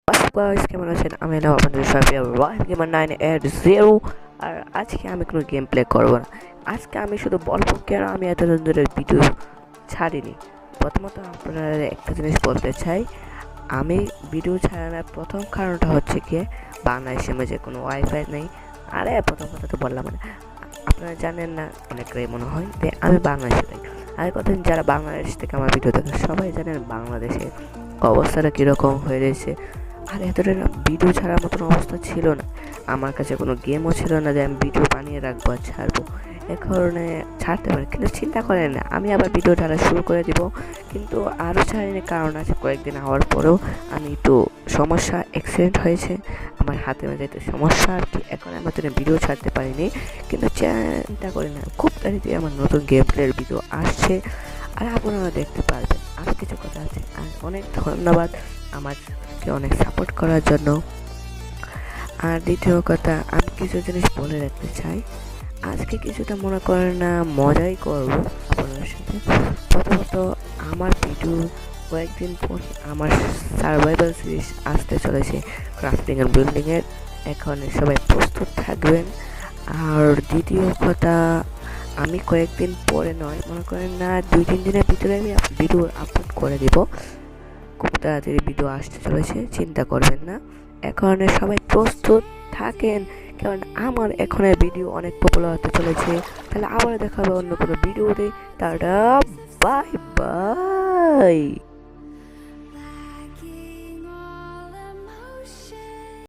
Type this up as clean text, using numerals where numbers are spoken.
Guys কেমন আছেন? আমি হলাম আপনাদের সবাই রাইম গেমার 980 আর আজকে আমি কোনো গেম প্লে করব না। আজকে আমি শুধু বলবো কেন আমি এতদিন ধরে ভিডিও ছাড়িনি। প্রথমত আপনারা একটা জিনিস বলতে চাই, আমি ভিডিও ছাড়ানোর প্রথম কারণটা হচ্ছে গিয়ে বাংলাদেশের মাঝে কোনো ওয়াইফাই নেই। আরে প্রথম কথা তো বললাম না, আপনারা জানেন না, অনেকটাই মনে হয় যে আমি বাংলাদেশে থাকি। আর কথা যারা বাংলাদেশ থেকে আমার ভিডিও দেখেন সবাই জানেন বাংলাদেশের অবস্থাটা কীরকম হয়ে রয়েছে। আর এতটা ভিডিও ছাড়ার মতন অবস্থা ছিল না, আমার কাছে কোনো গেমও ছিল না যে আমি ভিডিও বানিয়ে রাখবো আর ছাড়বো। এ কারণে ছাড়তে পারি, কিন্তু চিন্তা করেন না আমি আবার ভিডিও ঢালা শুরু করে দিব, কিন্তু আরও ছাড়িনি কারণ আছে। কয়েকদিন হওয়ার পরেও আমি একটু সমস্যা, অ্যাক্সিডেন্ট হয়েছে আমার হাতে মাঝে, একটু সমস্যা আর কি। এখন আমার জন্য ভিডিও ছাড়তে পারিনি, কিন্তু চিন্তা করি না, খুব তাড়াতাড়ি আমার নতুন গেম প্লের ভিডিও আসছে আর আপনারা দেখতে পারবেন। আরও কিছু কথা আছে, আর অনেক ধন্যবাদ আমাকে অনেক সাপোর্ট করার জন্য। আর দ্বিতীয় কথা, আমি কিছু জিনিস বলে রাখতে চাই। আজকে কিছুটা মনে করেন না মজাই করব আপনাদের সাথে। প্রথমত আমার ভিডিও কয়েকদিন পর আমার সার্ভাইভাল সিরিজ আসতে চলেছে, ক্রাফটিং অ্যান্ড বিল্ডিংয়ের। এখন সবাই প্রস্তুত থাকবেন। আর দ্বিতীয় কথা, আমি কয়েকদিন পরে নয়, মনে করেন না 2-3 দিনের ভিতরে আমি ভিডিও আপলোড করে দিব। খুব তাড়াতাড়ি ভিডিও আসতে চলেছে, চিন্তা করবেন না। এখন সবাই প্রস্তুত থাকেন, কারণ আমার এখনের ভিডিও অনেক পপুলার হতে চলেছে। তাহলে আবার দেখা হবে অন্য কোনো ভিডিওতে। Tata, bye bye.